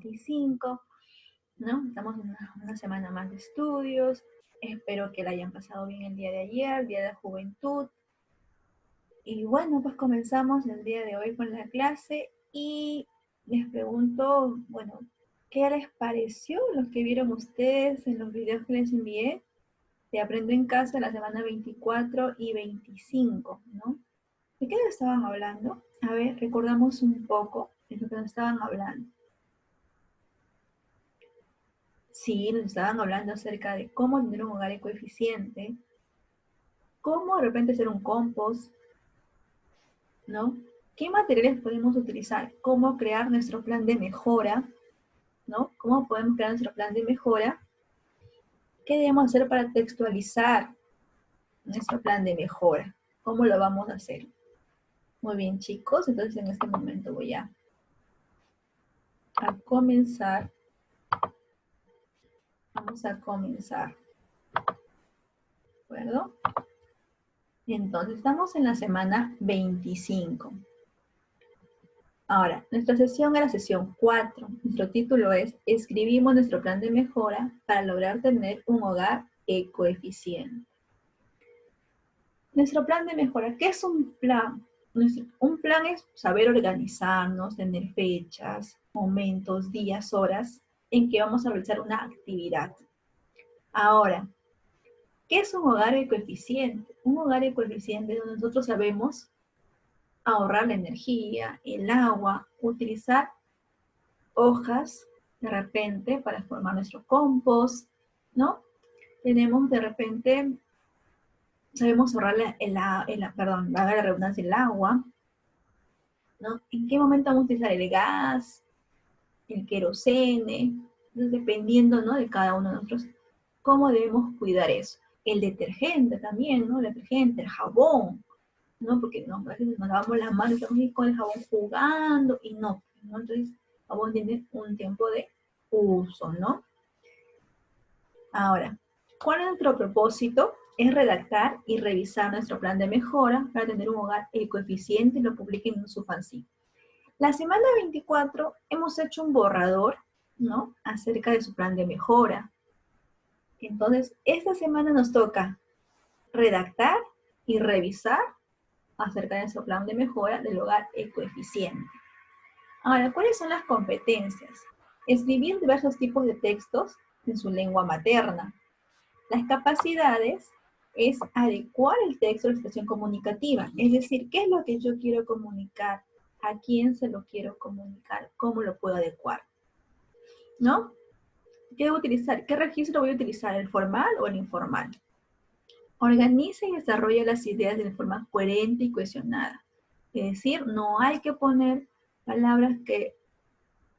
25, ¿no? Estamos en una semana más de estudios. Espero que la hayan pasado bien el día de ayer, Día de la Juventud. Y bueno, pues comenzamos el día de hoy con la clase y les pregunto, bueno, ¿qué les pareció los que vieron ustedes en los videos que les envié de Aprendo en Casa la semana 24 y 25, ¿no? ¿De qué nos estaban hablando? A ver, recordamos un poco de lo que nos estaban hablando. Sí, nos estaban hablando acerca de cómo tener un hogar ecoeficiente, cómo de repente hacer un compost, ¿no? ¿Qué materiales podemos utilizar? ¿Cómo crear nuestro plan de mejora? ¿No? ¿Cómo podemos crear nuestro plan de mejora? ¿Qué debemos hacer para textualizar nuestro plan de mejora? ¿Cómo lo vamos a hacer? Muy bien, chicos, entonces en este momento voy a comenzar. Vamos a comenzar. ¿De acuerdo? Entonces, estamos en la semana 25. Ahora, nuestra sesión era sesión 4. Nuestro título es Escribimos nuestro plan de mejora para lograr tener un hogar ecoeficiente. Nuestro plan de mejora, ¿qué es un plan? Un plan es saber organizarnos, tener fechas, momentos, días, horas en que vamos a realizar una actividad. Ahora, ¿qué es un hogar ecoeficiente? Un hogar ecoeficiente es donde nosotros sabemos ahorrar la energía, el agua, utilizar hojas de repente para formar nuestro compost, ¿no? Tenemos de repente, sabemos ahorrar valga la redundancia, el agua, ¿no? ¿En qué momento vamos a utilizar el gas, el querosene? Entonces, dependiendo, ¿no? De cada uno de nosotros, cómo debemos cuidar eso. El detergente también, ¿no? El detergente, el jabón, ¿no? Porque a veces nos lavamos las manos, estamos con el jabón jugando y no, ¿no? Entonces, el jabón tiene un tiempo de uso, ¿no? Ahora, ¿cuál es nuestro propósito? Es redactar y revisar nuestro plan de mejora para tener un hogar ecoeficiente y lo publiquen en su fanzine. La semana 24 hemos hecho un borrador, ¿no? Acerca de su plan de mejora. Entonces, esta semana nos toca redactar y revisar acerca de su plan de mejora del hogar ecoeficiente. Ahora, ¿cuáles son las competencias? Escribir diversos tipos de textos en su lengua materna. Las capacidades es adecuar el texto a la expresión comunicativa, es decir, ¿qué es lo que yo quiero comunicar? ¿A quién se lo quiero comunicar? ¿Cómo lo puedo adecuar? ¿No? ¿Qué debo utilizar? ¿Qué registro voy a utilizar? ¿El formal o el informal? Organiza y desarrolla las ideas de forma coherente y cohesionada. Es decir, no hay que poner palabras que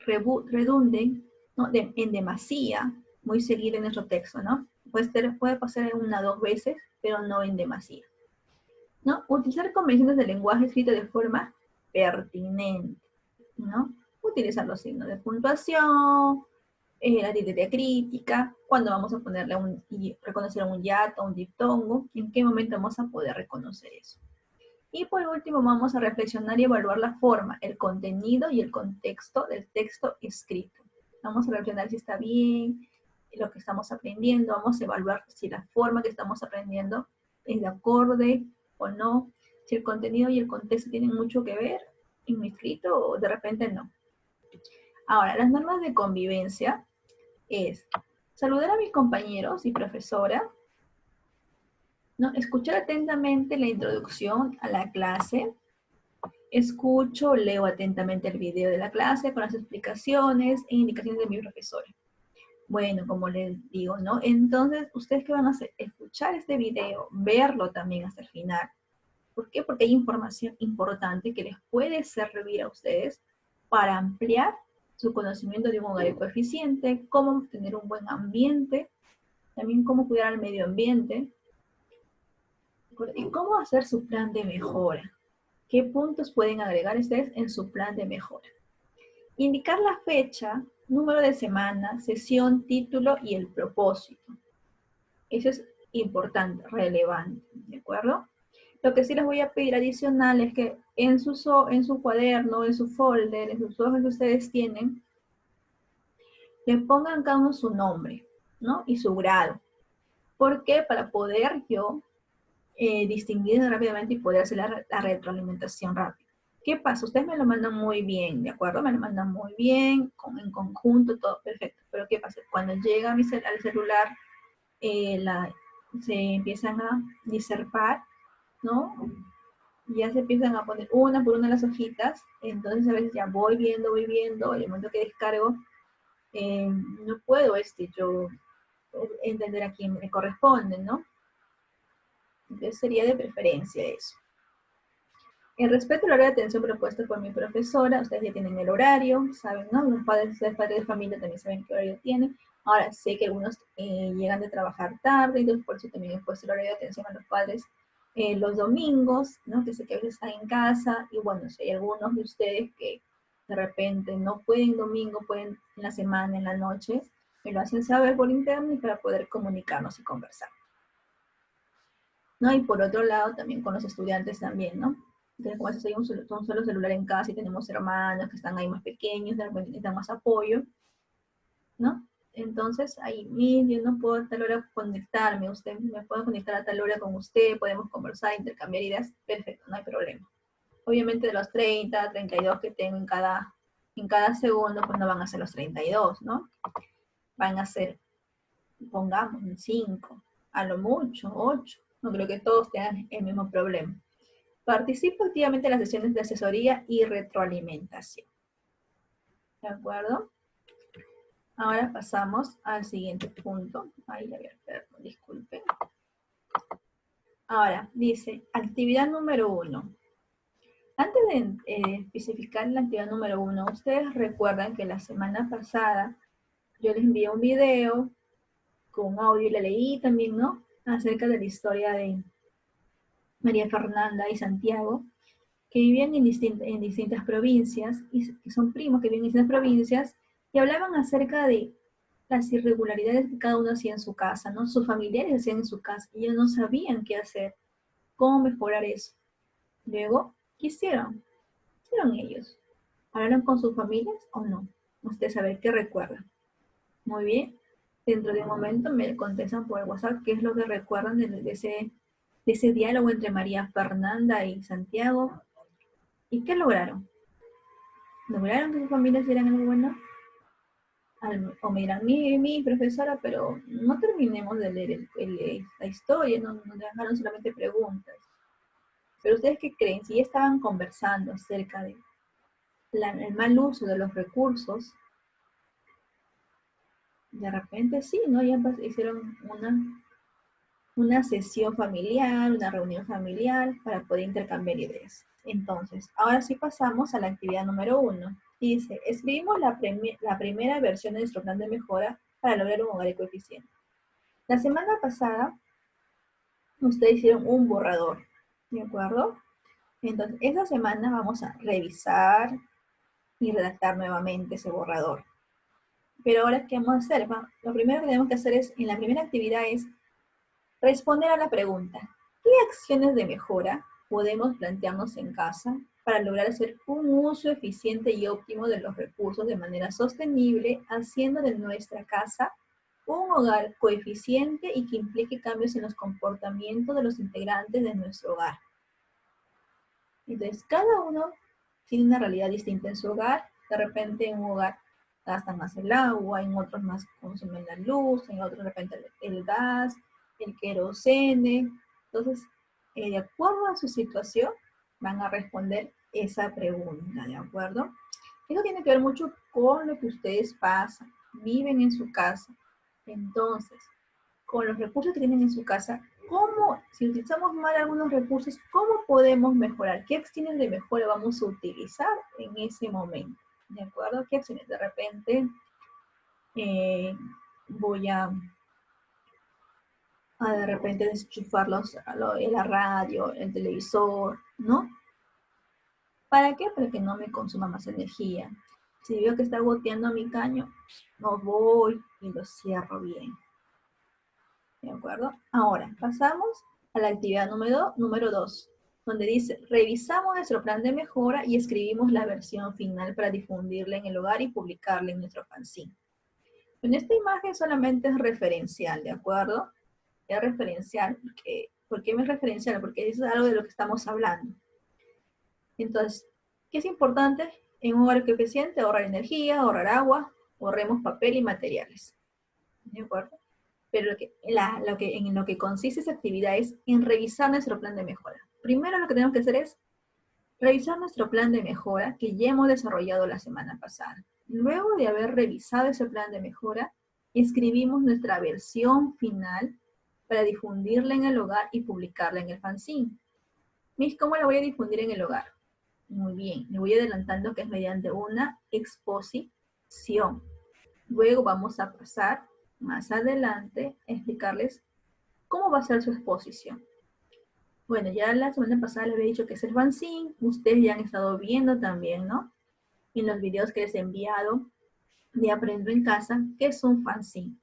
redunden, ¿no? En demasía, muy seguido en nuestro texto, ¿no? Puede pasar una o dos veces, pero no en demasía, ¿no? Utilizar convenciones de lenguaje escrito de forma pertinente, ¿no? Utilizar los signos de puntuación, la tilde crítica, cuando vamos a ponerle y reconocer un hiato, un diptongo, en qué momento vamos a poder reconocer eso. Y por último vamos a reflexionar y evaluar la forma, el contenido y el contexto del texto escrito. Vamos a reflexionar si está bien lo que estamos aprendiendo, vamos a evaluar si la forma que estamos aprendiendo es de acorde o no, si el contenido y el contexto tienen mucho que ver en mi escrito o de repente no. Ahora, las normas de convivencia es saludar a mis compañeros y profesora, ¿no? Escuchar atentamente la introducción a la clase, escucho, leo atentamente el video de la clase con las explicaciones e indicaciones de mi profesora. Bueno, como les digo, ¿no? Entonces, ¿ustedes qué van a hacer? Escuchar este video, verlo también hasta el final. ¿Por qué? Porque hay información importante que les puede servir a ustedes para ampliar su conocimiento de un hogar ecoeficiente, cómo tener un buen ambiente, también cómo cuidar al medio ambiente, y cómo hacer su plan de mejora. ¿Qué puntos pueden agregar ustedes en su plan de mejora? Indicar la fecha, número de semana, sesión, título y el propósito. Eso es importante, relevante, ¿de acuerdo? Lo que sí les voy a pedir adicional es que en su cuaderno, en su folder, en sus hojas que ustedes tienen, le pongan cada uno su nombre, ¿no? Y su grado. ¿Por qué? Para poder yo distinguir rápidamente y poder hacer la retroalimentación rápida. ¿Qué pasa? Ustedes me lo mandan muy bien, ¿de acuerdo? Me lo mandan muy bien, en conjunto, todo perfecto. Pero ¿qué pasa? Cuando llega al celular, se empiezan a diserpar, ¿no? Ya se empiezan a poner una por una las hojitas, entonces a veces ya voy viendo, el momento que descargo, no puedo yo entender a quién me corresponde, ¿no? Entonces sería de preferencia eso. En respeto al horario de atención propuesto por mi profesora, ustedes ya tienen el horario, saben, ¿no? Los padres de familia también saben qué horario tienen. Ahora, sé que algunos llegan de trabajar tarde, entonces por eso también he puesto el horario de atención a los padres los domingos, ¿no? Que sé que a veces están en casa, y bueno, si hay algunos de ustedes que de repente no pueden domingo, pueden en la semana, en la noche, me lo hacen saber por interno y para poder comunicarnos y conversar, ¿no? Y por otro lado, también con los estudiantes también, ¿no? Entonces, como a veces hay un solo celular en casa y tenemos hermanos que están ahí más pequeños, de repente necesitan más apoyo, ¿no? Entonces, ahí, yo no puedo a tal hora conectarme, usted me puede conectar a tal hora con usted, podemos conversar, intercambiar ideas, perfecto, no hay problema. Obviamente de los 30, 32 que tengo en cada segundo, pues no van a ser los 32, ¿no? Van a ser, pongamos, 5, a lo mucho, 8. No creo que todos tengan el mismo problema. Participo activamente en las sesiones de asesoría y retroalimentación. ¿De acuerdo? Ahora pasamos al siguiente punto. Ahí, a ver, perdón, disculpen. Ahora, dice, actividad número 1. Antes de especificar la actividad número 1, ustedes recuerdan que la semana pasada yo les envié un video con audio y le leí también, ¿no? Acerca de la historia de María Fernanda y Santiago, que vivían en distintas provincias, y que son primos que viven en distintas provincias, y hablaban acerca de las irregularidades que cada uno hacía en su casa, ¿no? Sus familiares hacían en su casa, y ellos no sabían qué hacer, cómo mejorar eso. Luego, ¿qué hicieron? ¿Qué hicieron ellos? ¿Hablaron con sus familias o no? Usted sabe qué recuerdan. Muy bien. Dentro de un momento me contestan por WhatsApp qué es lo que recuerdan de ese diálogo entre María Fernanda y Santiago. ¿Y qué lograron? ¿Lograron que sus familias dieran algo bueno? O me dirán, mi profesora, pero no terminemos de leer la historia, no dejaron solamente preguntas. Pero ustedes qué creen, si ya estaban conversando acerca de el mal uso de los recursos, de repente sí, ¿no? Ya hicieron una sesión familiar, una reunión familiar para poder intercambiar ideas. Entonces, ahora sí pasamos a la actividad número 1. Dice, escribimos la primera versión de nuestro plan de mejora para lograr un hogar ecoeficiente. La semana pasada, ustedes hicieron un borrador, ¿de acuerdo? Entonces, esta semana vamos a revisar y redactar nuevamente ese borrador. Pero ahora, ¿qué vamos a hacer? Lo primero que tenemos que hacer en la primera actividad es responder a la pregunta, ¿qué acciones de mejora podemos plantearnos en casa para lograr hacer un uso eficiente y óptimo de los recursos de manera sostenible, haciendo de nuestra casa un hogar coeficiente y que implique cambios en los comportamientos de los integrantes de nuestro hogar? Entonces, cada uno tiene una realidad distinta en su hogar. De repente en un hogar gastan más el agua, en otros más consumen la luz, en otros de repente el gas, el querosene. Entonces, de acuerdo a su situación, van a responder esa pregunta, ¿de acuerdo? Eso tiene que ver mucho con lo que ustedes pasan, viven en su casa. Entonces, con los recursos que tienen en su casa, si utilizamos mal algunos recursos, cómo podemos mejorar? ¿Qué acciones de mejora vamos a utilizar en ese momento? ¿De acuerdo? ¿Qué acciones? De repente voy a de repente desenchufar la radio, el televisor, ¿no? ¿Para qué? Para que no me consuma más energía. Si veo que está goteando mi caño, no voy y lo cierro bien. ¿De acuerdo? Ahora, pasamos a la actividad número 2, donde dice, revisamos nuestro plan de mejora y escribimos la versión final para difundirla en el hogar y publicarla en nuestro fanzine. En esta imagen solamente es referencial, ¿de acuerdo? Es referencial. ¿Por qué me es referencial? Porque eso es algo de lo que estamos hablando. Entonces, ¿qué es importante en un hogar eficiente? Ahorrar energía, ahorrar agua, ahorremos papel y materiales. ¿De acuerdo? Pero en lo que consiste esa actividad es en revisar nuestro plan de mejora. Primero lo que tenemos que hacer es revisar nuestro plan de mejora que ya hemos desarrollado la semana pasada. Luego de haber revisado ese plan de mejora, escribimos nuestra versión final para difundirla en el hogar y publicarla en el fanzine. Miss, ¿cómo la voy a difundir en el hogar? Muy bien, le voy adelantando que es mediante una exposición. Luego vamos a pasar más adelante a explicarles cómo va a ser su exposición. Bueno, ya la semana pasada les había dicho que es el fanzine, ustedes ya han estado viendo también, ¿no? En los videos que les he enviado de Aprendo en Casa, que es un fanzine.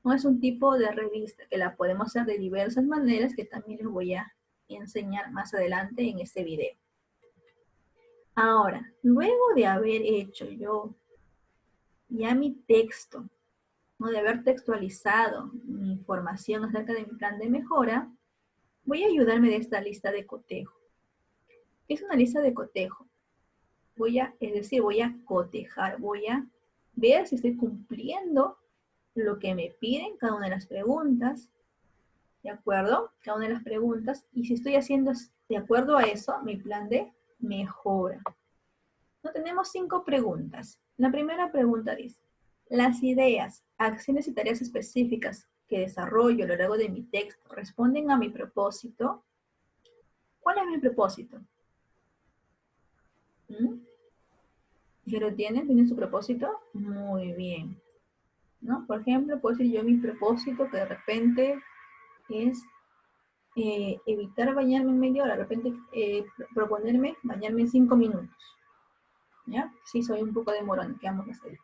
No es un tipo de revista que la podemos hacer de diversas maneras que también les voy a enseñar más adelante en este video. Ahora, luego de haber hecho yo ya mi texto, ¿no? De haber textualizado mi información acerca de mi plan de mejora, voy a ayudarme de esta lista de cotejo. ¿Qué es una lista de cotejo? Voy a cotejar, voy a ver si estoy cumpliendo lo que me piden cada una de las preguntas, ¿de acuerdo? Cada una de las preguntas, y si estoy haciendo de acuerdo a eso, mi plan de mejora. No tenemos 5 preguntas. La primera pregunta dice, las ideas, acciones y tareas específicas que desarrollo a lo largo de mi texto responden a mi propósito. ¿Cuál es mi propósito? ¿Ya lo tienen? ¿Tienen su propósito? Muy bien. ¿No? Por ejemplo, puedo decir yo mi propósito que de repente es evitar bañarme en media hora, de repente proponerme bañarme en 5 minutos. ¿Ya? Sí, soy un poco demorón, ¿qué vamos a hacer?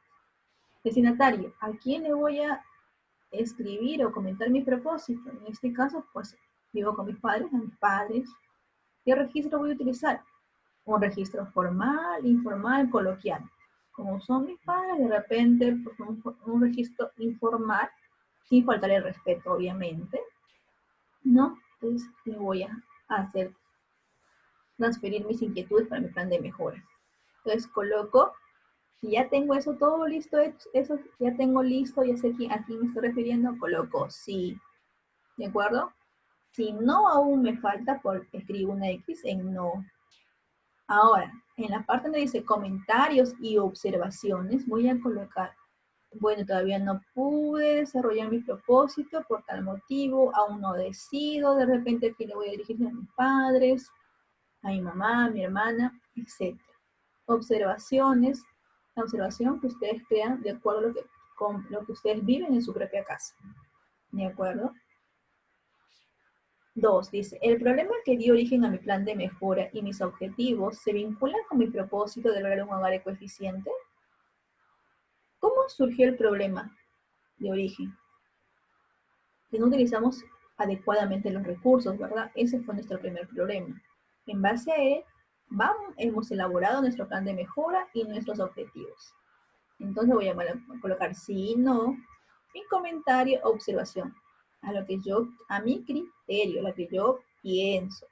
Destinatario, ¿a quién le voy a escribir o comentar mi propósito? En este caso, pues, vivo con mis padres, a mis padres. ¿Qué registro voy a utilizar? Un registro formal, informal, coloquial. Como son mis padres, de repente, pues, un registro informal, sin faltar el respeto, obviamente, ¿no? Entonces, le voy a hacer transferir mis inquietudes para mi plan de mejora. Entonces, coloco, si ya tengo eso todo listo, eso ya tengo listo, ya sé a quién me estoy refiriendo, coloco sí, ¿de acuerdo? Si no aún me falta, escribo una X en no. Ahora, en la parte donde dice comentarios y observaciones, voy a colocar, bueno, todavía no pude desarrollar mi propósito por tal motivo, aún no decido, de repente aquí le voy a dirigir a mis padres, a mi mamá, a mi hermana, etc. Observaciones, la observación que ustedes crean de acuerdo a con lo que ustedes viven en su propia casa. ¿De acuerdo? 2. Dice, el problema que dio origen a mi plan de mejora y mis objetivos se vinculan con mi propósito de lograr un hogar ecoeficiente. ¿Cómo surgió el problema de origen? Que no utilizamos adecuadamente los recursos, ¿verdad? Ese fue nuestro primer problema. En base a él, hemos elaborado nuestro plan de mejora y nuestros objetivos. Entonces voy a colocar sí, no, mi comentario, observación, a mi criterio, lo que yo pienso.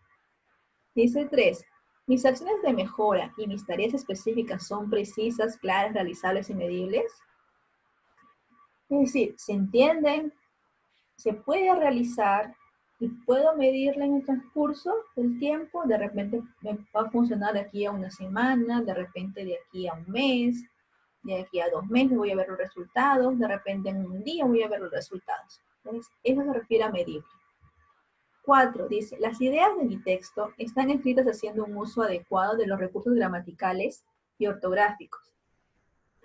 Dice 3. Mis acciones de mejora y mis tareas específicas son precisas, claras, realizables y medibles. Es decir, se entienden, se puede realizar y puedo medirla en el transcurso del tiempo. De repente me va a funcionar de aquí a una semana, de repente de aquí a un mes, de aquí a 2 meses voy a ver los resultados, de repente en un día voy a ver los resultados. Entonces, eso se refiere a medible. 4. Dice, las ideas de mi texto están escritas haciendo un uso adecuado de los recursos gramaticales y ortográficos.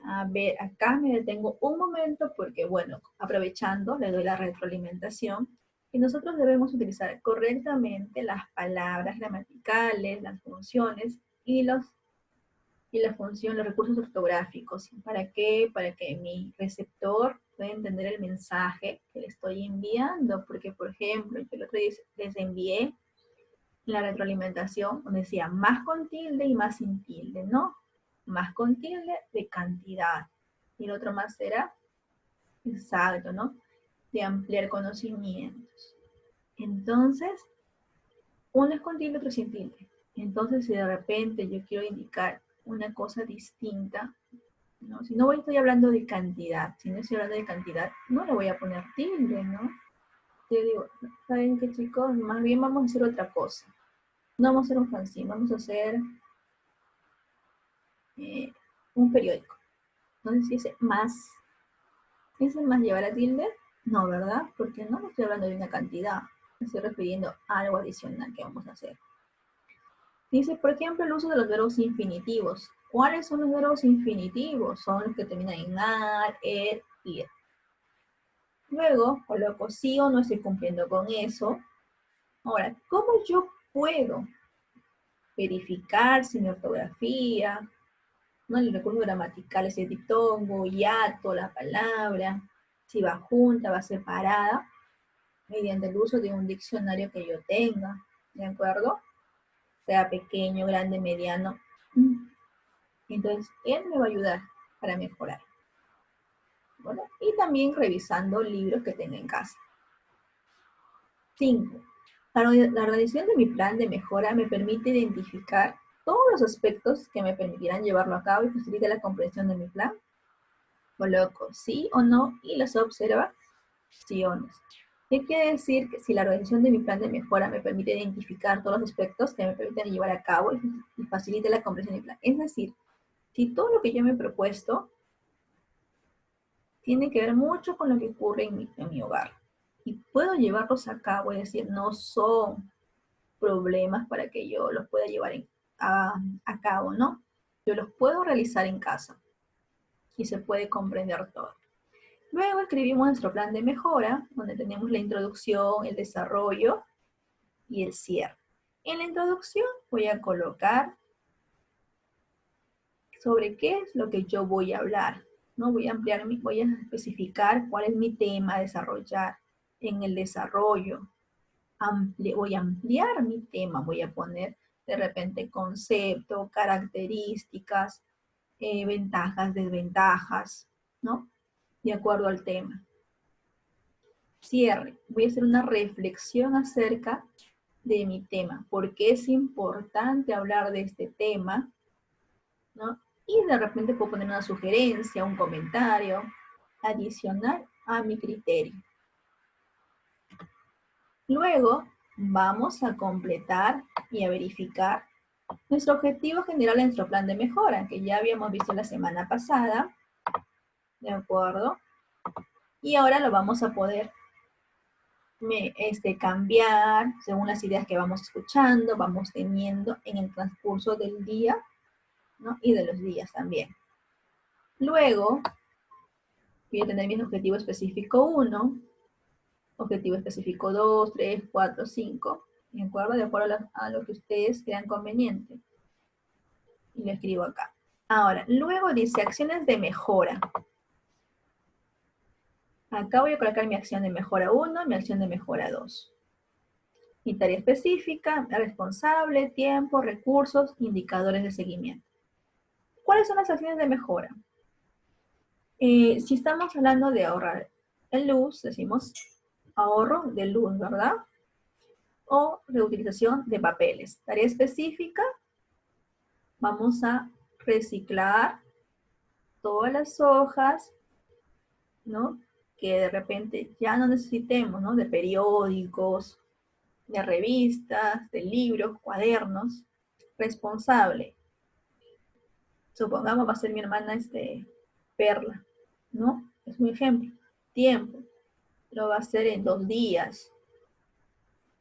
A ver, acá me detengo un momento porque, bueno, aprovechando, le doy la retroalimentación, y nosotros debemos utilizar correctamente las palabras gramaticales, las funciones y la función, los recursos ortográficos. ¿Para qué? Para que mi receptor pueda entender el mensaje que le estoy enviando. Porque, por ejemplo, yo el otro día les envié la retroalimentación donde decía más con tilde y más sin tilde, ¿no? Más con tilde de cantidad. Y el otro más será Exacto, ¿no? De ampliar conocimientos. Entonces, uno es con tilde, otro sin tilde. Entonces, si de repente yo quiero indicar una cosa distinta, ¿no? Si no estoy hablando de cantidad, si no estoy hablando de cantidad, no le voy a poner tilde, ¿no? Yo digo, ¿saben qué, chicos? Más bien vamos a hacer otra cosa. No vamos a hacer un fanzine, vamos a hacer un periódico. Entonces, si ese más llevar a tilde, no, ¿verdad? Porque no me estoy hablando de una cantidad, me estoy refiriendo a algo adicional que vamos a hacer. Dice, por ejemplo, el uso de los verbos infinitivos. ¿Cuáles son los verbos infinitivos? Son los que terminan en ar, ir. Luego, coloco sí o no estoy cumpliendo con eso. Ahora, ¿cómo yo puedo verificar si mi ortografía, ¿no? El recurso gramatical, ese diptongo, hiato, la palabra, si va junta, va separada, mediante el uso de un diccionario que yo tenga, ¿de acuerdo? Sea pequeño, grande, mediano. Entonces, él me va a ayudar para mejorar. ¿Bueno? Y también revisando libros que tenga en casa. 5. La organización de mi plan de mejora me permite identificar todos los aspectos que me permitirán llevarlo a cabo y facilita la comprensión de mi plan. Coloco sí o no y las observaciones. ¿Qué quiere decir? Que si la organización de mi plan de mejora me permite identificar todos los aspectos que me permiten llevar a cabo y facilite la comprensión de mi plan. Es decir, si todo lo que yo me he propuesto tiene que ver mucho con lo que ocurre en mi hogar y puedo llevarlos a cabo, es decir, no son problemas para que yo los pueda llevar a cabo, ¿no? Yo los puedo realizar en casa y se puede comprender todo. Luego escribimos nuestro plan de mejora, donde tenemos la introducción, el desarrollo y el cierre. En la introducción voy a colocar sobre qué es lo que yo voy a hablar, ¿no? Voy a especificar cuál es mi tema a desarrollar. En el desarrollo voy a ampliar mi tema, voy a poner de repente concepto, características, ventajas, desventajas, ¿no? De acuerdo al tema. Cierre, voy a hacer una reflexión acerca de mi tema, por qué es importante hablar de este tema, ¿no? Y de repente puedo poner una sugerencia, un comentario adicional a mi criterio. Luego vamos a completar y a verificar nuestro objetivo general en nuestro plan de mejora, que ya habíamos visto la semana pasada, ¿de acuerdo? Y ahora lo vamos a poder cambiar según las ideas que vamos escuchando, vamos teniendo en el transcurso del día, ¿no? Y de los días también. Luego, voy a tener mi objetivo específico 1, objetivo específico 2, 3, 4, 5, ¿de acuerdo? De acuerdo a lo que ustedes crean conveniente. Y lo escribo acá. Ahora, luego dice acciones de mejora. Acá voy a colocar mi acción de mejora 1, mi acción de mejora 2. Mi tarea específica, responsable, tiempo, recursos, indicadores de seguimiento. ¿Cuáles son las acciones de mejora? Si estamos hablando de ahorrar en luz, decimos ahorro de luz, ¿verdad? O reutilización de papeles. Tarea específica, vamos a reciclar todas las hojas, ¿no? Que de repente ya no necesitemos, ¿no? De periódicos, de revistas, de libros, cuadernos. Responsable. Supongamos va a ser mi hermana Perla, ¿no? Es un ejemplo. Tiempo. Lo va a hacer en 2 días.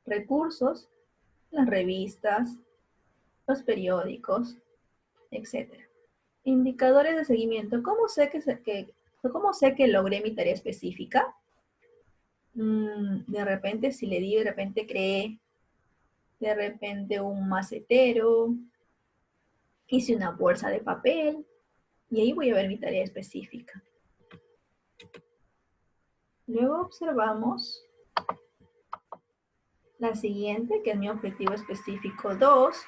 Recursos, las revistas, los periódicos, etc. Indicadores de seguimiento. ¿Cómo sé que logré mi tarea específica? De repente, si le di, de repente creé, de repente un macetero, hice una bolsa de papel, y ahí voy a ver mi tarea específica. Luego observamos la siguiente, que es mi objetivo específico 2,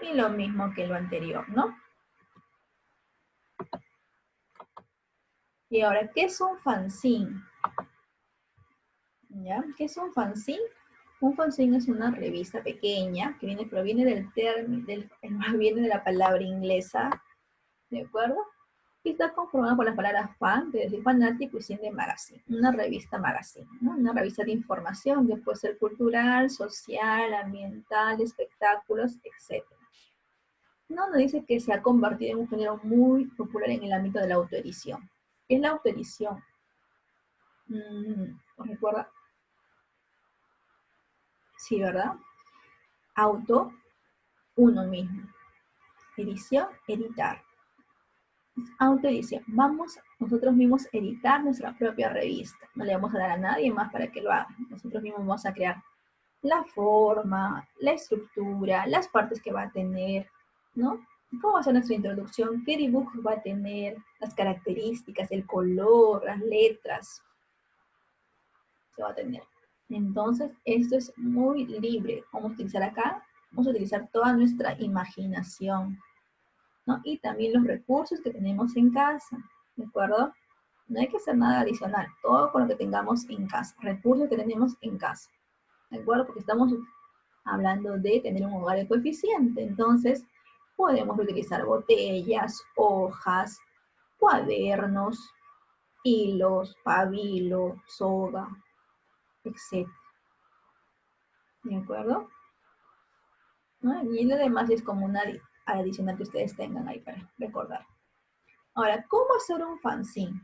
y lo mismo que lo anterior, ¿no? Y ahora, ¿qué es un fanzine? ¿Ya? ¿Qué es un fanzine? Un fanzine es una revista pequeña que proviene del término, viene de la palabra inglesa, ¿de acuerdo? Y está conformada por las palabras fan, que es decir fanático, y cine de magazine, una revista magazine, ¿no? Una revista de información que puede ser cultural, social, ambiental, de espectáculos, etc. No, nos dice que se ha convertido en un género muy popular en el ámbito de la autoedición. ¿Qué es la autoedición? ¿Os recuerda? Sí, ¿verdad? Auto, uno mismo. Edición, editar. Autoedición. Vamos nosotros mismos a editar nuestra propia revista. No le vamos a dar a nadie más para que lo haga. Nosotros mismos vamos a crear la forma, la estructura, las partes que va a tener, ¿no? ¿Cómo va a ser nuestra introducción? ¿Qué dibujos va a tener? Las características, el color, las letras que va a tener. Entonces, esto es muy libre. Vamos a utilizar acá, vamos a utilizar toda nuestra imaginación, ¿no? Y también los recursos que tenemos en casa, ¿de acuerdo? No hay que hacer nada adicional, todo con lo que tengamos en casa, recursos que tenemos en casa, ¿de acuerdo? Porque estamos hablando de tener un hogar coeficiente, entonces podemos utilizar botellas, hojas, cuadernos, hilos, pabilo, soga, etc. ¿De acuerdo? ¿No? Y lo demás es como una adicional que ustedes tengan ahí para recordar. Ahora, ¿cómo hacer un fanzine?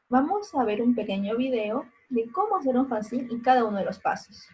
Vamos a ver un pequeño video de cómo hacer un fanzine y cada uno de los pasos.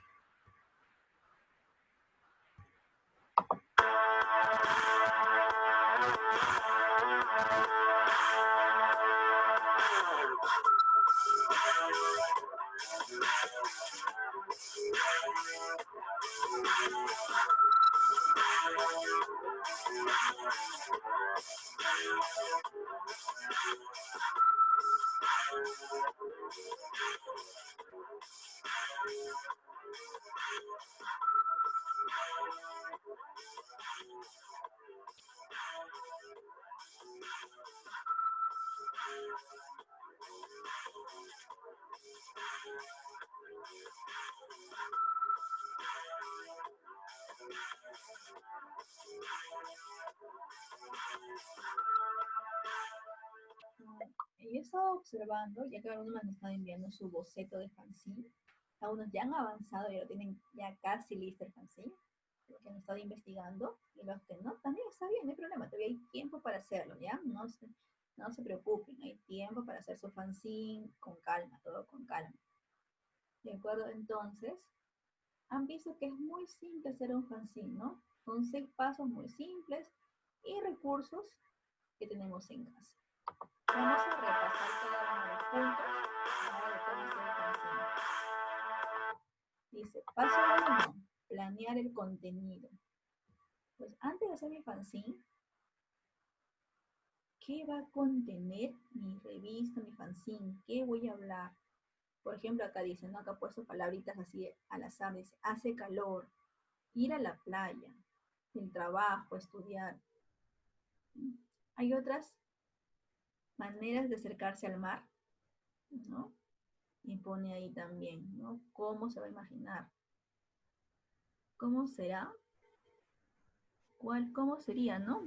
Yo he estado observando, ya que algunos me están enviando su boceto de fanzine, algunos ya han avanzado y lo tienen ya casi listo el fanzine, los que han estado investigando, y los que no, también está bien, no hay problema, todavía hay tiempo para hacerlo, ¿ya? No se preocupen, hay tiempo para hacer su fanzine con calma, todo con calma. ¿De acuerdo? Entonces, han visto que es muy simple hacer un fanzine, ¿no? Son 6 pasos muy simples y recursos que tenemos en casa. Vamos a repasar cada uno de los puntos ahora de cómo hacer el fanzine. Dice, paso 1, planear el contenido. Pues antes de hacer mi fanzine, ¿qué va a contener mi revista, mi fanzine? ¿Qué voy a hablar? Por ejemplo, acá dice, ¿no? Acá he puesto palabritas así al azar, dice, hace calor, ir a la playa, el trabajo, estudiar. Hay otras maneras de acercarse al mar, ¿no? Y pone ahí también, ¿no? ¿Cómo se va a imaginar? ¿Cómo será? ¿Cómo sería, no?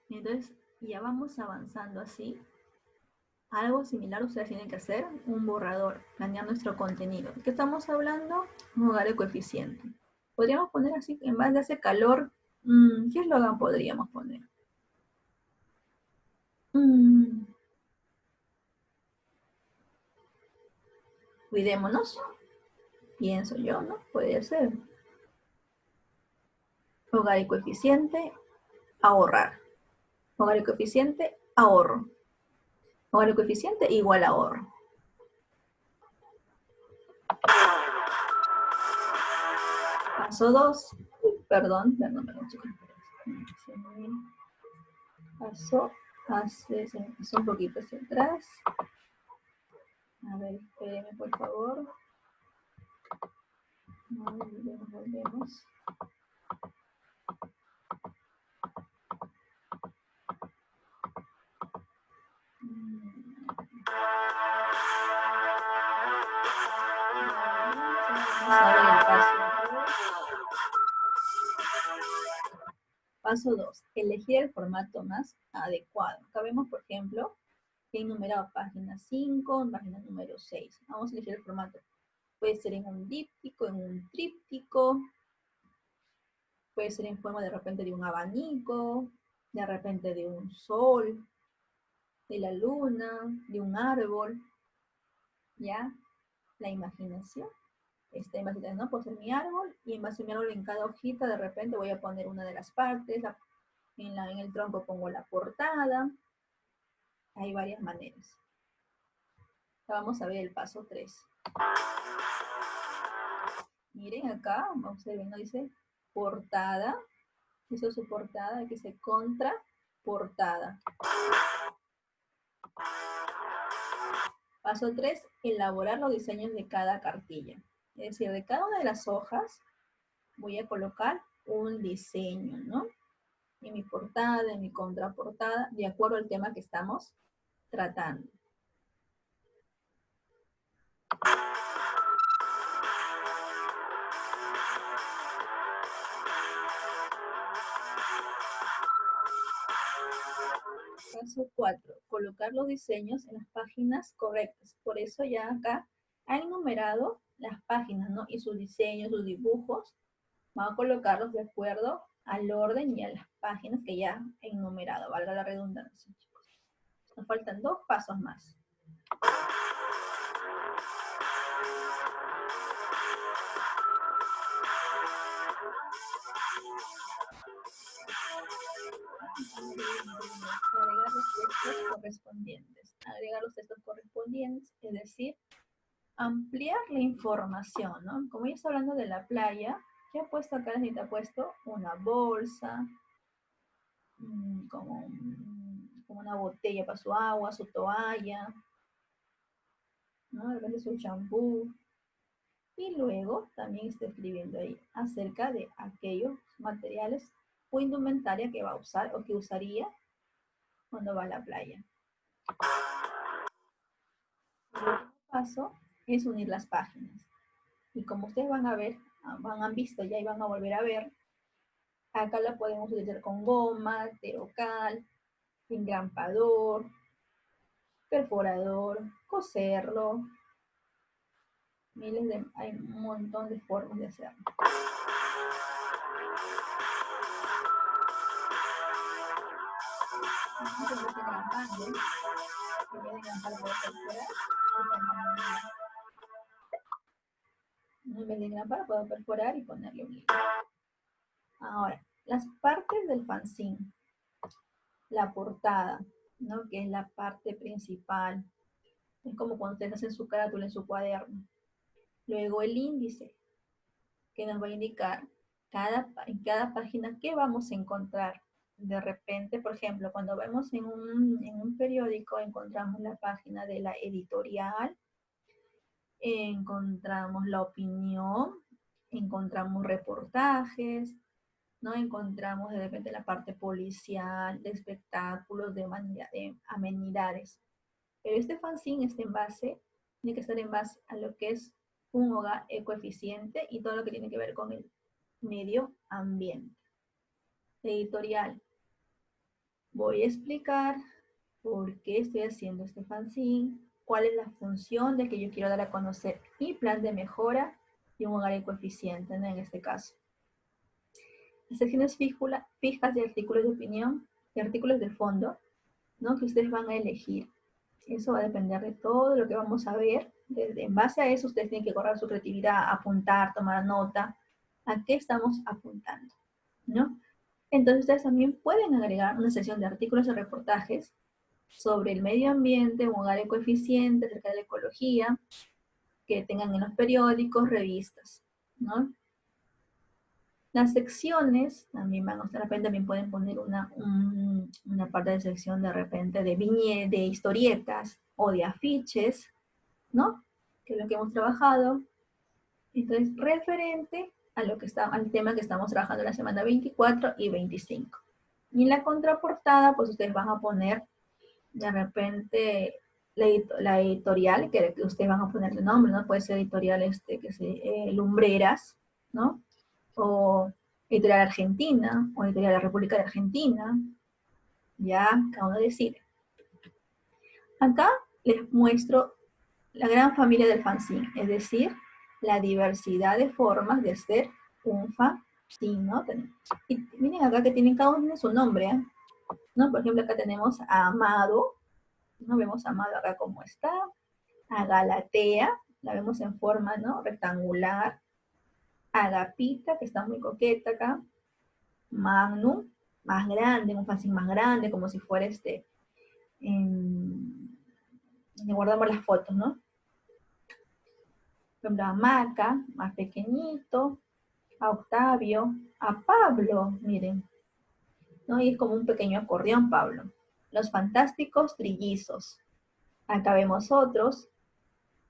Entonces, ya vamos avanzando así. Algo similar ustedes tienen que hacer, un borrador, planear nuestro contenido. ¿De qué estamos hablando? Un hogar de coeficiente. Podríamos poner así, en base a ese calor, ¿qué eslogan podríamos poner? Cuidémonos, pienso yo, ¿no? Puede ser. Hogar y coeficiente, ahorrar. Hogar y coeficiente, ahorro. Hogar y coeficiente igual ahorro. Paso 2. Perdón, chicos. Se me pasó un poquito hacia atrás. A ver, espérenme por favor. Volvemos. Vamos a ver el paso 2. Paso 2. Elegir el formato más adecuado. Acá vemos, por ejemplo, que he enumerado página 5, página número 6. Vamos a elegir el formato. Puede ser en un díptico, en un tríptico. Puede ser en forma de repente de un abanico, de repente de un sol, de la luna, de un árbol. ¿Ya? La imaginación. Esta imaginación, ¿no? Puede ser mi árbol, y en base a mi árbol en cada hojita de repente voy a poner una de las partes. En el tronco pongo la portada. Hay varias maneras. Vamos a ver el paso 3. Miren acá, vamos a ver, ¿no? Dice portada. Eso es su portada, aquí dice contraportada. Paso 3, elaborar los diseños de cada cartilla. Es decir, de cada una de las hojas voy a colocar un diseño, ¿no? En mi portada, en mi contraportada, de acuerdo al tema que estamos tratando. Paso 4, colocar los diseños en las páginas correctas. Por eso ya acá ha enumerado las páginas, ¿no? Y sus diseños, sus dibujos, vamos a colocarlos de acuerdo al orden y a las páginas que ya he enumerado, valga la redundancia, chicos. Nos faltan 2 pasos más. Agregar los textos correspondientes. Agregar los textos correspondientes, es decir, ampliar la información, ¿no? Como ya está hablando de la playa, ¿qué ha puesto acá? Te ha puesto una bolsa, como una botella para su agua, su toalla, ¿no? De repente su champú. Y luego también está escribiendo ahí acerca de aquellos materiales o indumentaria que va a usar o que usaría cuando va a la playa. El último paso es unir las páginas. Y como ustedes van a ver, han visto ya y van a volver a ver, acá la podemos utilizar con goma, terocal, engrampador, perforador, coserlo. Hay un montón de formas de hacerlo. En vez de engrampar puedo perforar y ponerle un hilo. Ahora, las partes del fanzine. La portada, ¿no? Que es la parte principal. Es como cuando ustedes hacen su carátula en su cuaderno. Luego el índice, que nos va a indicar en cada página qué vamos a encontrar. De repente, por ejemplo, cuando vemos en un periódico, encontramos la página de la editorial, encontramos la opinión, encontramos reportajes, ¿no? Encontramos de repente la parte policial, de espectáculos, de amenidades. Pero este fanzine tiene que estar en base a lo que es un hogar ecoeficiente y todo lo que tiene que ver con el medio ambiente. Editorial. Voy a explicar por qué estoy haciendo este fanzine, cuál es la función de que yo quiero dar a conocer mi plan de mejora y un hogar ecoeficiente, ¿no? En este caso. Las secciones fijas de artículos de opinión y artículos de fondo, ¿no? Que ustedes van a elegir. Eso va a depender de todo lo que vamos a ver. En base a eso, ustedes tienen que correr su creatividad, apuntar, tomar nota, a qué estamos apuntando, ¿no? Entonces, ustedes también pueden agregar una sección de artículos y reportajes sobre el medio ambiente, un hogar ecoeficiente, acerca de la ecología, que tengan en los periódicos, revistas, ¿no? Las secciones también van a estar, de repente también pueden poner una parte de sección de repente de historietas o de afiches, ¿no? Que es lo que hemos trabajado. Entonces, referente a al tema que estamos trabajando en la semana 24 y 25. Y en la contraportada, pues ustedes van a poner de repente la editorial que ustedes van a ponerle nombre, ¿no? Puede ser editorial, Lumbreras, ¿no? O editorial Argentina, o editorial La República de Argentina, ya cada uno decide. Acá les muestro la gran familia del fanzine, es decir, la diversidad de formas de hacer un fanzine, ¿no? Y miren acá que tienen cada uno su nombre, ¿eh? ¿No? Por ejemplo, acá tenemos a Amado, ¿no? Vemos a Amado acá como está, a Galatea, la vemos en forma, ¿no? Rectangular, Agapita, que está muy coqueta acá, Magnum, más grande, un fanzine más grande, como si fuera donde guardamos las fotos, ¿no? Por ejemplo, a Maca, más pequeñito, a Octavio, a Pablo, miren, ¿no? Y es como un pequeño acordeón, Pablo. Los fantásticos trillizos. Acá vemos otros,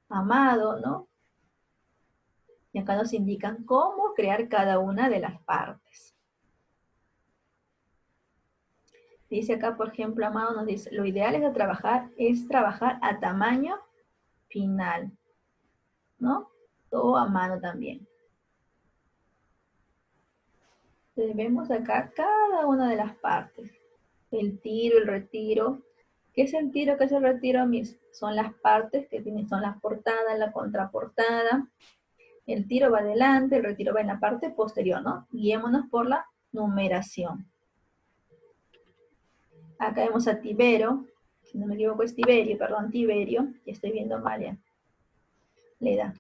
Amado, ¿no? Y acá nos indican cómo crear cada una de las partes. Dice acá, por ejemplo, Amado nos dice, lo ideal es trabajar a tamaño final, ¿no? Todo a mano también. Entonces vemos acá cada una de las partes. El tiro, el retiro. ¿Qué es el tiro? ¿Qué es el retiro? Son las partes que tienen, son las portadas, la contraportada. El tiro va adelante, el retiro va en la parte posterior, ¿no? Guiémonos por la numeración. Acá vemos a Tibero, si no me equivoco es Tiberio, perdón, Tiberio, ya estoy viendo mal ya. Le da.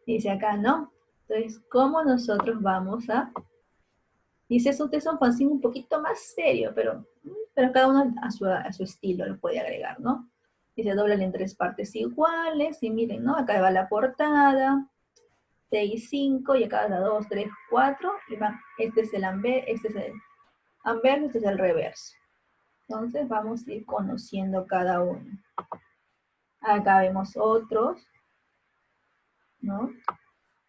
Dice acá, ¿no? Entonces, ¿cómo nosotros vamos a...? Dice, eso es un fanzine un poquito más serio, pero cada uno a su estilo lo puede agregar, ¿no? Dice, doblan en 3 partes iguales, y miren, ¿no? Acá va la portada, 6, 5, y acá va 2, 3, 4, y va, este es el anverso, este es el reverso. Entonces vamos a ir conociendo cada uno. Acá vemos otros, ¿no?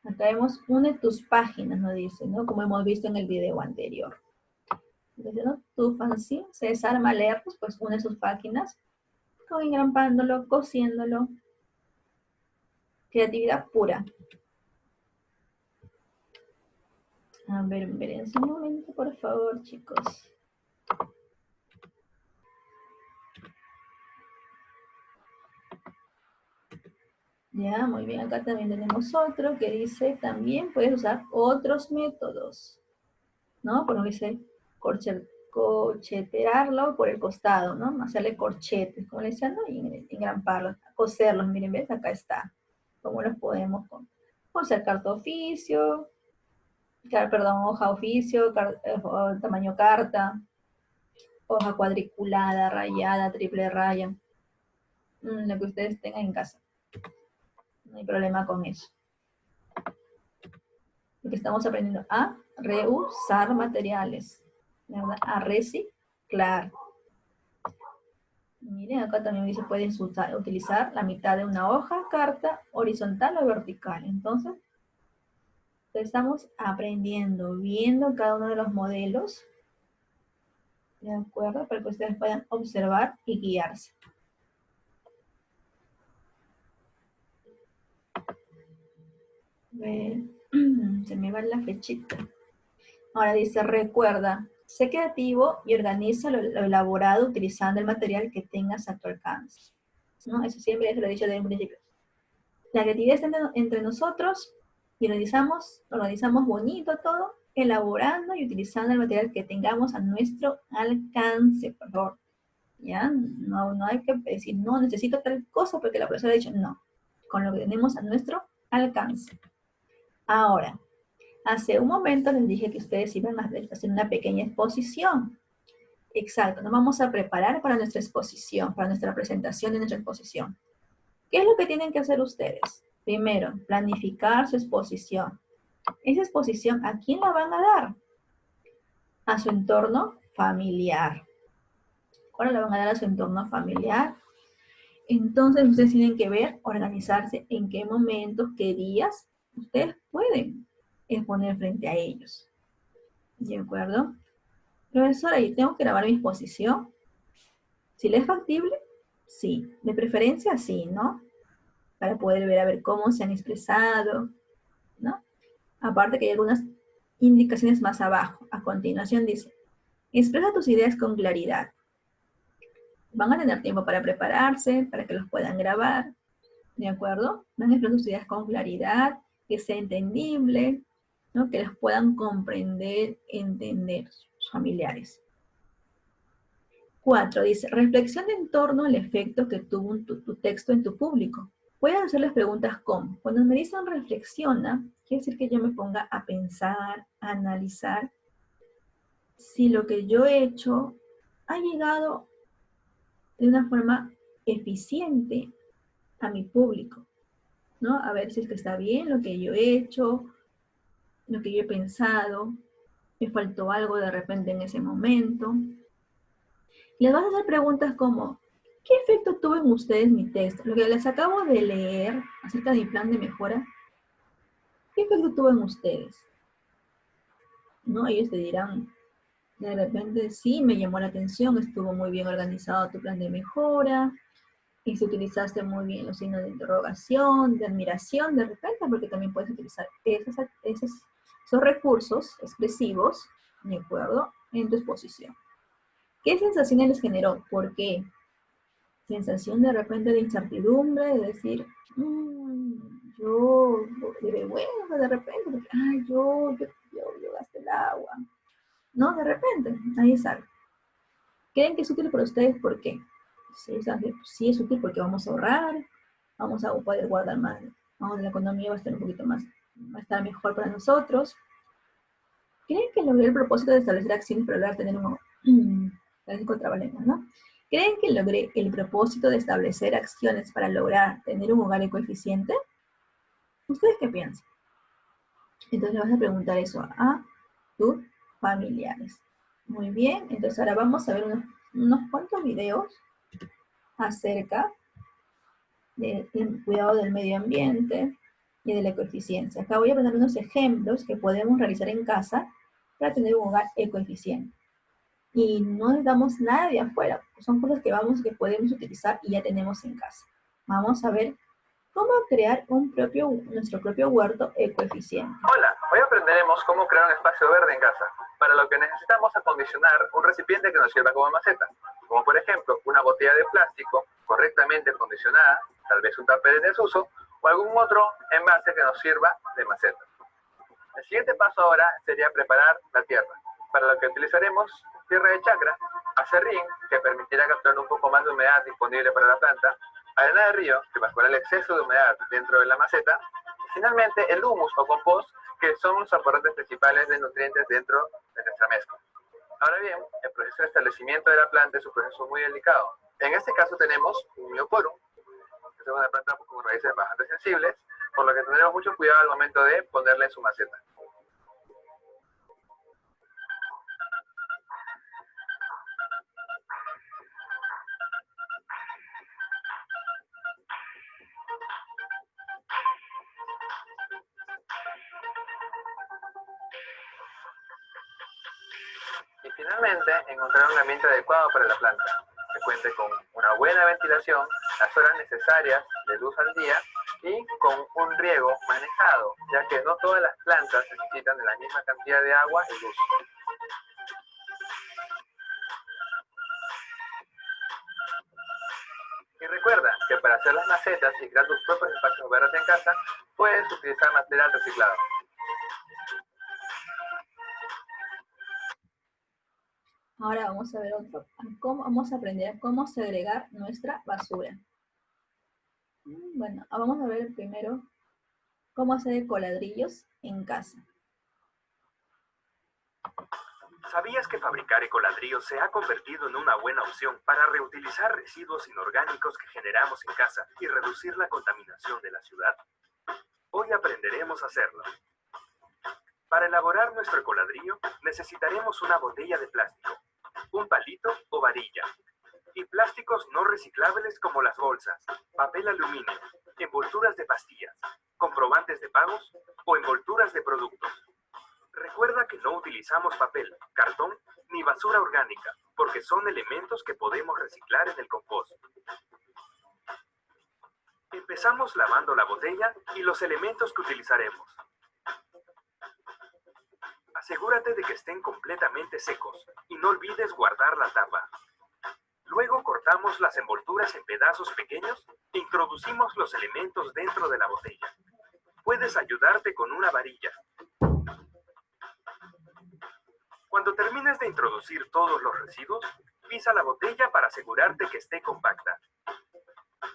Acá vemos, une tus páginas, nos dice, ¿no? Como hemos visto en el video anterior. Entonces, ¿no? Tu fanzine se desarma lejos, pues une sus páginas, engrampándolo, cosiéndolo. Creatividad pura. A ver, espérense un momento, por favor, chicos. Ya, muy bien, acá también tenemos otro que dice, también puedes usar otros métodos, ¿no? Por lo que dice, corchetearlo por el costado, ¿no? Hacerle corchetes, como le decían, ¿no? Y engramparlos, coserlos, miren, ¿ves? Acá está. ¿Cómo los podemos coser? Carta oficio, perdón, hoja oficio, tamaño carta, hoja cuadriculada, rayada, triple raya, lo que ustedes tengan en casa. No hay problema con eso. Porque estamos aprendiendo a reusar materiales, ¿verdad? A reciclar. Miren, acá también dice, pueden utilizar la mitad de una hoja, carta, horizontal o vertical. Entonces, estamos aprendiendo, viendo cada uno de los modelos, ¿de acuerdo? Para que ustedes puedan observar y guiarse. Se me va la flechita. Ahora dice, recuerda, sé creativo y organiza lo elaborado utilizando el material que tengas a tu alcance, ¿no? Eso siempre se lo he dicho desde un principio. La creatividad está entre nosotros y organizamos bonito todo, elaborando y utilizando el material que tengamos a nuestro alcance, por favor. ¿Ya? No hay que decir, no, necesito tal cosa porque la profesora ha dicho, no. Con lo que tenemos a nuestro alcance. Ahora, hace un momento les dije que ustedes iban a hacer una pequeña exposición. Exacto, nos vamos a preparar para nuestra exposición, para nuestra presentación de nuestra exposición. ¿Qué es lo que tienen que hacer ustedes? Primero, planificar su exposición. Esa exposición, ¿a quién la van a dar? A su entorno familiar. ¿Cuándo la van a dar a su entorno familiar? Entonces ustedes tienen que ver, organizarse en qué momentos, qué días ustedes pueden exponer frente a ellos. ¿De acuerdo? Profesora, yo tengo que grabar mi exposición. Si le es factible, Sí, de preferencia sí, ¿no? Para poder ver a ver cómo se han expresado, ¿no? Aparte que hay algunas indicaciones más abajo. A continuación dice, expresa tus ideas con claridad. Van a tener tiempo para prepararse, para que los puedan grabar, ¿de acuerdo? Van a expresar sus ideas con claridad, que sea entendible, ¿no? Que las puedan comprender, entender sus familiares. 4. Dice, reflexiona en torno al efecto que tuvo tu texto en tu público. Puedes hacerles preguntas como, cuando me dicen reflexiona, quiere decir que yo me ponga a pensar, a analizar si lo que yo he hecho ha llegado de una forma eficiente a mi público, ¿no? A ver si es que está bien lo que yo he hecho, lo que yo he pensado, me faltó algo de repente en ese momento. Les vas a hacer preguntas como, ¿qué efecto tuvo en ustedes mi texto? Lo que les acabo de leer acerca de mi plan de mejora, ¿qué efecto tuvo en ustedes? ¿No? Ellos te dirán, de repente, sí, me llamó la atención, estuvo muy bien organizado tu plan de mejora, y si utilizaste muy bien los signos de interrogación, de admiración, de repente, porque también puedes utilizar esos recursos expresivos, ¿de acuerdo?, en tu exposición. ¿Qué sensaciones les generó? ¿Por qué? Sensación de repente de incertidumbre, de decir, yo, de vergüenza de repente, porque, ay, yo gasté el agua, ¿no? De repente, ahí sale. ¿Creen que es útil para ustedes? ¿Por qué? Sí es útil porque vamos a ahorrar, vamos a poder guardar más, la economía va a estar un poquito más, va a estar mejor para nosotros. ¿Creen que logré el propósito de establecer acciones para lograr tener ¿no? ¿Creen que logré el propósito de establecer acciones para lograr tener un hogar ecoeficiente? ¿Ustedes qué piensan? Entonces le vas a preguntar eso a tus familiares. Muy bien, entonces ahora vamos a ver unos cuantos videos acerca del cuidado del medio ambiente y de la ecoeficiencia. Acá voy a poner unos ejemplos que podemos realizar en casa para tener un hogar ecoeficiente. Y no necesitamos nada de afuera, son cosas que podemos utilizar y ya tenemos en casa. Vamos a ver cómo crear nuestro propio huerto ecoeficiente. Hola, hoy aprenderemos cómo crear un espacio verde en casa, para lo que necesitamos acondicionar un recipiente que nos sirva como maceta, como por ejemplo una botella de plástico correctamente acondicionada, tal vez un tupper en desuso, o algún otro envase que nos sirva de maceta. El siguiente paso ahora sería preparar la tierra, para lo que utilizaremos tierra de chacra, acerrín, que permitirá capturar un poco más de humedad disponible para la planta, arena de río, que mejora el exceso de humedad dentro de la maceta, y finalmente el humus o compost, que son los aportantes principales de nutrientes dentro de nuestra mezcla. Ahora bien, el proceso de establecimiento de la planta es un proceso muy delicado. En este caso tenemos un myoporum, que es una planta con raíces bastante sensibles, por lo que tendremos mucho cuidado al momento de ponerla en su maceta. Y finalmente, encontrar un ambiente adecuado para la planta, que cuente con una buena ventilación, las horas necesarias de luz al día y con un riego manejado, ya que no todas las plantas necesitan de la misma cantidad de agua y luz. Y recuerda que para hacer las macetas y crear tus propios espacios verdes en casa, puedes utilizar material reciclado. Ahora vamos a ver vamos a aprender cómo segregar nuestra basura. Bueno, vamos a ver primero cómo hacer ecoladrillos en casa. ¿Sabías que fabricar ecoladrillos se ha convertido en una buena opción para reutilizar residuos inorgánicos que generamos en casa y reducir la contaminación de la ciudad? Hoy aprenderemos a hacerlo. Para elaborar nuestro ecoladrillo necesitaremos una botella de plástico, un palito o varilla, y plásticos no reciclables como las bolsas, papel aluminio, envolturas de pastillas, comprobantes de pagos o envolturas de productos. Recuerda que no utilizamos papel, cartón ni basura orgánica, porque son elementos que podemos reciclar en el compost. Empezamos lavando la botella y los elementos que utilizaremos. Asegúrate de que estén completamente secos y no olvides guardar la tapa. Luego cortamos las envolturas en pedazos pequeños e introducimos los elementos dentro de la botella. Puedes ayudarte con una varilla. Cuando termines de introducir todos los residuos, pisa la botella para asegurarte que esté compacta.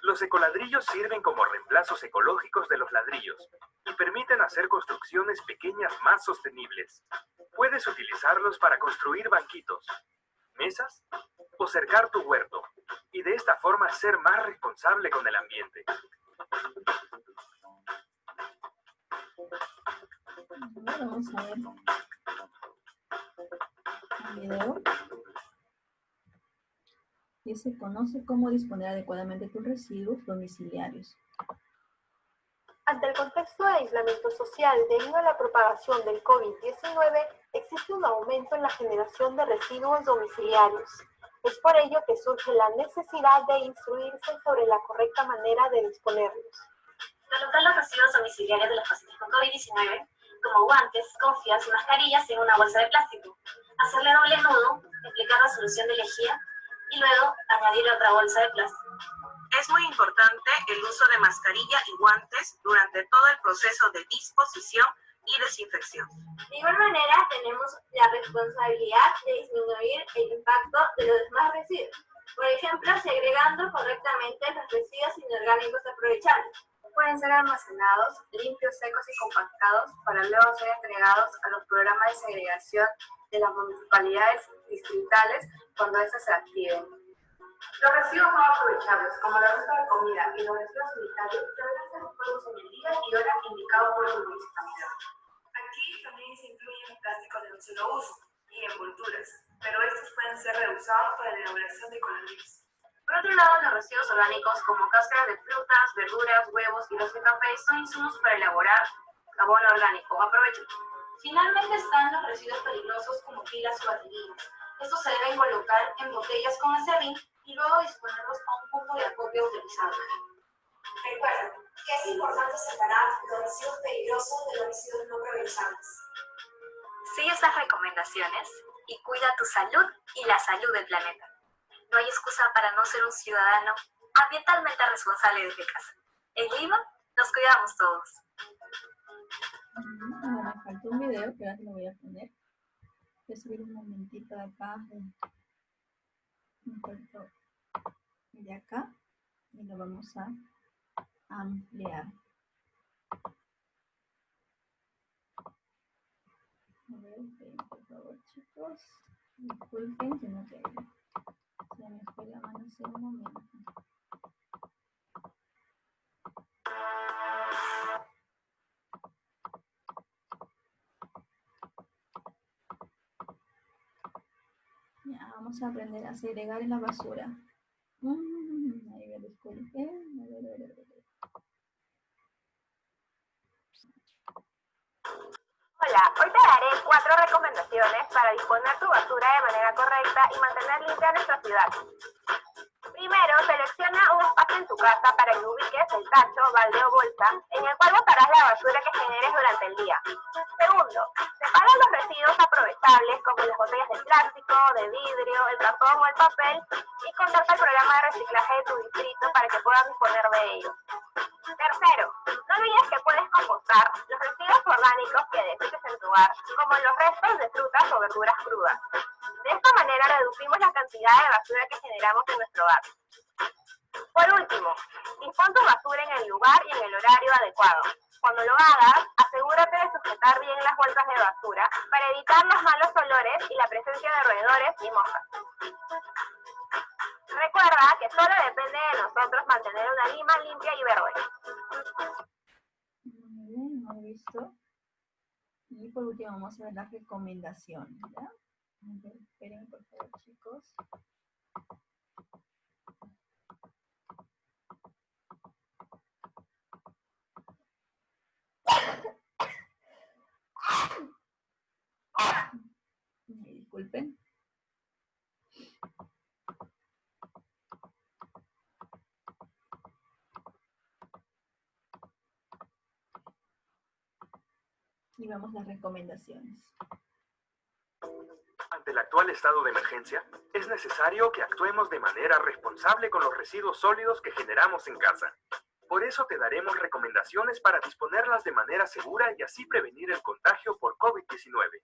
Los ecoladrillos sirven como reemplazos ecológicos de los ladrillos y permiten hacer construcciones pequeñas más sostenibles. Puedes utilizarlos para construir banquitos, mesas o cercar tu huerto y de esta forma ser más responsable con el ambiente. Vamos a ver un video que se conoce cómo disponer adecuadamente tus residuos domiciliarios. Ante el contexto de aislamiento social debido a la propagación del COVID-19, existe un aumento en la generación de residuos domiciliarios. Es por ello que surge la necesidad de instruirse sobre la correcta manera de disponerlos. Colocar los residuos domiciliarios de los pacientes con COVID-19, como guantes, cofias y mascarillas, en una bolsa de plástico. Hacerle doble nudo, aplicar la solución de lejía y luego añadir otra bolsa de plástico. Es muy importante el uso de mascarilla y guantes durante todo el proceso de disposición y desinfección. De igual manera, tenemos la responsabilidad de disminuir el impacto de los demás residuos. Por ejemplo, segregando correctamente los residuos inorgánicos aprovechables. Pueden ser almacenados, limpios, secos y compactados para luego ser entregados a los programas de segregación de las municipalidades distritales cuando éstas se activen. Los residuos no aprovechables, como la resta de comida y los residuos sanitarios, deberán ser dispuestos en el día y hora indicado por su municipalidad. Aquí también se incluyen plásticos de un solo uso y envolturas, pero estos pueden ser reusados para la elaboración de coladrillos. Por otro lado, los residuos orgánicos como cáscaras de frutas, verduras, huevos y los de café son insumos para elaborar abono orgánico. Aprovechen. Finalmente están los residuos peligrosos como pilas o baterías. Estos se deben colocar en botellas con acerrín y luego disponerlos a un punto de acopio utilizado. Recuerden que es importante separar los residuos peligrosos de los residuos no aprovechables. Sigue estas recomendaciones y cuida tu salud y la salud del planeta. No hay excusa para no ser un ciudadano ambientalmente responsable desde casa. En Lima nos cuidamos todos. Ahora me falta un video que ahora te lo voy a poner. Voy a subir un momentito de acá, un cuarto de acá, y lo vamos a ampliar. A ver, esperen, por favor, chicos. Disculpen, sino que se me fue la mano hace un momento. Ya, vamos a aprender a segregar en la basura. Ahí me disculpen. A ver. Hola, hoy te daré 4 recomendaciones para disponer tu basura de manera correcta y mantener limpia nuestra ciudad. Primero, selecciona un espacio en tu casa para que ubiques el tacho, balde o bolsa en el cual botarás la basura que generes durante el día. Segundo, separa los residuos aprovechables como las botellas de plástico, de vidrio, el cartón o el papel y contacta el programa de reciclaje de tu distrito para que puedan disponer de ellos. Tercero, no olvides que puedes compostar los residuos orgánicos que deseches en tu hogar, como los restos de frutas o verduras crudas. De esta manera reducimos la cantidad de basura que generamos en nuestro hogar. Por último, dispón tu basura en el lugar y en el horario adecuado. Cuando lo hagas, asegúrate de sujetar bien las bolsas de basura para evitar los malos olores y la presencia de roedores y moscas. Recuerda que solo depende de nosotros mantener una Lima limpia y verde. Muy bien, hemos visto. Y por último vamos a ver las recomendaciones, ¿ya? A ver, esperen por favor, chicos. Disculpen. Y vamos a las recomendaciones. Ante el actual estado de emergencia, es necesario que actuemos de manera responsable con los residuos sólidos que generamos en casa. Por eso te daremos recomendaciones para disponerlas de manera segura y así prevenir el contagio por COVID-19.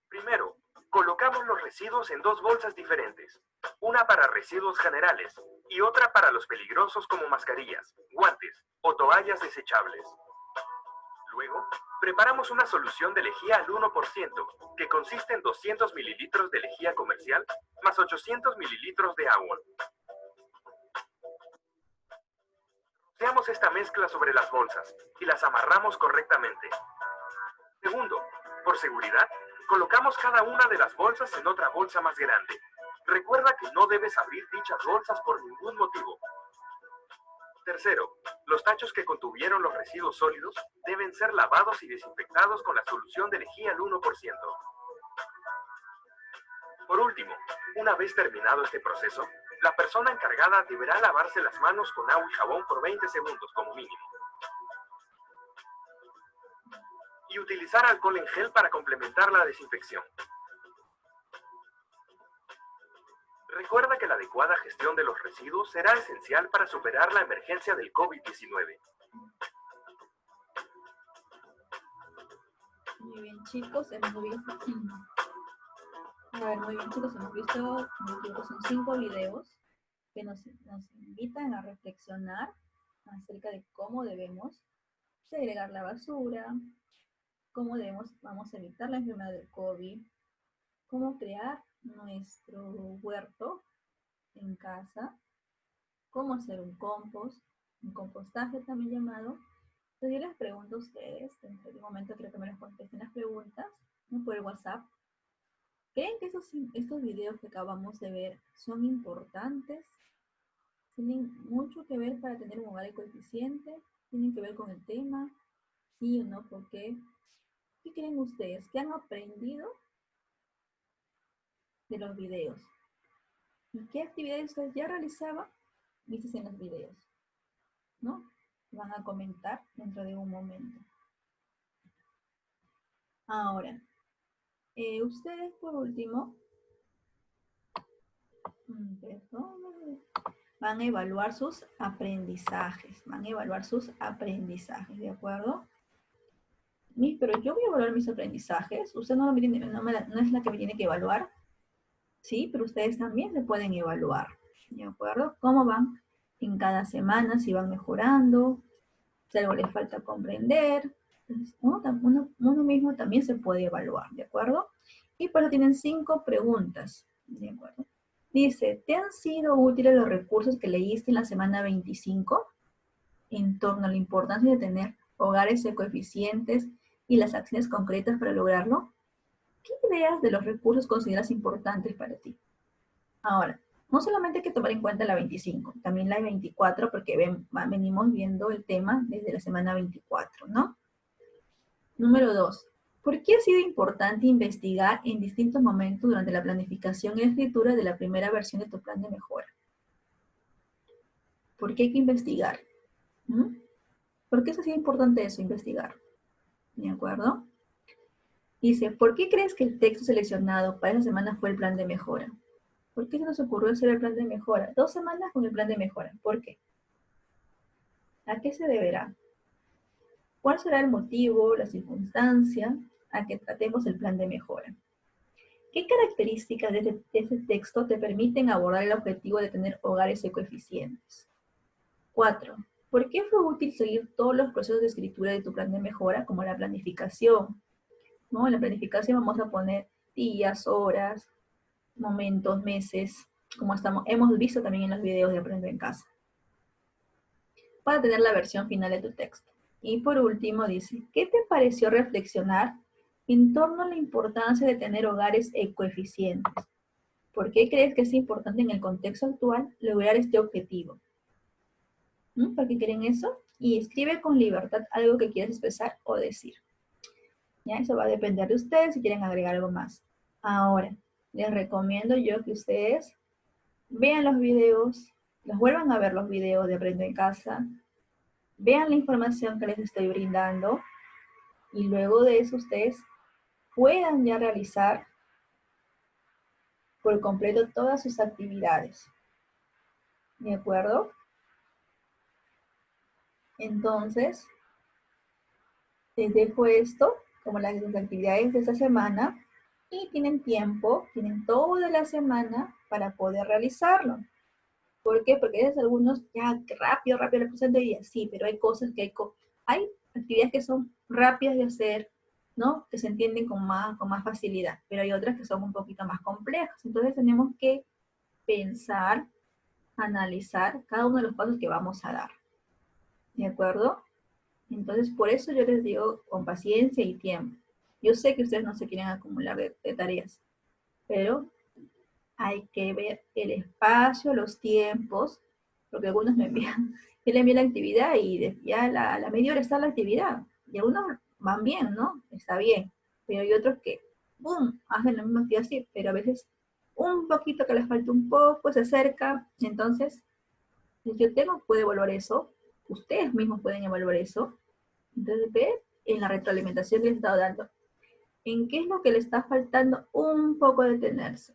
Primero, colocamos los residuos en 2 bolsas diferentes, una para residuos generales y otra para los peligrosos como mascarillas, guantes o toallas desechables. Luego, preparamos una solución de lejía al 1%, que consiste en 200 mililitros de lejía comercial más 800 mililitros de agua. Rociamos esta mezcla sobre las bolsas y las amarramos correctamente. Segundo, por seguridad, colocamos cada una de las bolsas en otra bolsa más grande. Recuerda que no debes abrir dichas bolsas por ningún motivo. Tercero, los tachos que contuvieron los residuos sólidos deben ser lavados y desinfectados con la solución de lejía al 1%. Por último, una vez terminado este proceso, la persona encargada deberá lavarse las manos con agua y jabón por 20 segundos como mínimo. Y utilizar alcohol en gel para complementar la desinfección. Recuerda que la adecuada gestión de los residuos será esencial para superar la emergencia del COVID-19. Muy bien, chicos, hemos visto... muy bien, chicos, hemos visto, son 5 videos que nos invitan a reflexionar acerca de cómo debemos segregar la basura, cómo vamos a evitar la enfermedad del COVID, cómo crear nuestro huerto en casa, cómo hacer un compostaje también llamado. Entonces yo les pregunto a ustedes, dentro de un momento quiero que me les contesten las preguntas, ¿no? Por el WhatsApp. ¿Creen que estos videos que acabamos de ver son importantes? ¿Tienen mucho que ver para tener un hogar ecoeficiente? ¿Tienen que ver con el tema? ¿Sí o no? ¿Por qué? ¿Qué creen ustedes? ¿Qué han aprendido de los videos? ¿Y qué actividades ustedes ya realizaban vistas en los videos? ¿No? Van a comentar dentro de un momento. Ahora, ustedes por último, van a evaluar sus aprendizajes. ¿De acuerdo? Pero yo voy a evaluar mis aprendizajes. Usted no es la que me tiene que evaluar. Sí, pero ustedes también se pueden evaluar. ¿De acuerdo? ¿Cómo van en cada semana? Si van mejorando, si algo les falta comprender. Entonces, uno mismo también se puede evaluar. ¿De acuerdo? Y por eso tienen 5 preguntas. ¿De acuerdo? Dice, ¿te han sido útiles los recursos que leíste en la semana 25? En torno a la importancia de tener hogares ecoeficientes y las acciones concretas para lograrlo. ¿Qué ideas de los recursos consideras importantes para ti? Ahora, no solamente hay que tomar en cuenta la 25, también la 24, porque venimos viendo el tema desde la semana 24, ¿no? Número 2. ¿Por qué ha sido importante investigar en distintos momentos durante la planificación y escritura de la primera versión de tu plan de mejora? ¿Por qué hay que investigar? ¿Por qué ha sido importante eso, investigar? ¿De acuerdo? Dice, ¿por qué crees que el texto seleccionado para esa semana fue el plan de mejora? ¿Por qué se nos ocurrió hacer el plan de mejora? 2 semanas con el plan de mejora. ¿Por qué? ¿A qué se deberá? ¿Cuál será el motivo, la circunstancia a que tratemos el plan de mejora? ¿Qué características de este texto te permiten abordar el objetivo de tener hogares ecoeficientes? 4. ¿Por qué fue útil seguir todos los procesos de escritura de tu plan de mejora, como la planificación? ¿No? En la planificación vamos a poner días, horas, momentos, meses, como hemos visto también en los videos de Aprendo en Casa, para tener la versión final de tu texto. Y por último dice, ¿qué te pareció reflexionar en torno a la importancia de tener hogares ecoeficientes? ¿Por qué crees que es importante en el contexto actual lograr este objetivo? ¿Por qué creen eso? Y escribe con libertad algo que quieras expresar o decir. ¿Ya? Eso va a depender de ustedes si quieren agregar algo más. Ahora, les recomiendo yo que ustedes vean los videos, los vuelvan a ver los videos de Aprendo en Casa, vean la información que les estoy brindando, Y luego de eso ustedes puedan ya realizar por completo todas sus actividades. ¿De acuerdo? Entonces, les dejo esto como las actividades de esta semana y tienen tiempo, tienen toda la semana para poder realizarlo. ¿Por qué? Porque hay algunos ya rápido lo presento y así, pero hay cosas que hay actividades que son rápidas de hacer, ¿no? Que se entienden con más facilidad, pero hay otras que son un poquito más complejas. Entonces tenemos que pensar, analizar cada uno de los pasos que vamos a dar. ¿De acuerdo? Entonces, por eso yo les digo con paciencia y tiempo. Yo sé que ustedes no se quieren acumular de tareas, pero hay que ver el espacio, los tiempos, porque algunos me envían, yo le envío la actividad y ya a la media hora está la actividad. Y algunos van bien, ¿no? Está bien. Pero hay otros que, ¡pum!, hacen la misma actividad así, pero a veces un poquito que les falta un poco, se acerca. Entonces, yo puedo evaluar eso. Ustedes mismos pueden evaluar eso. Entonces, ver en la retroalimentación que les he estado dando, en qué es lo que le está faltando un poco detenerse.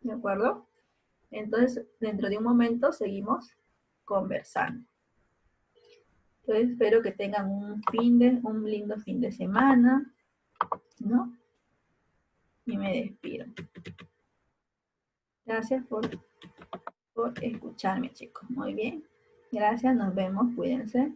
¿De acuerdo? Entonces, dentro de un momento seguimos conversando. Entonces, espero que tengan un lindo fin de semana, ¿no? Y me despido. Gracias por escucharme, chicos. Muy bien. Gracias, nos vemos. Cuídense.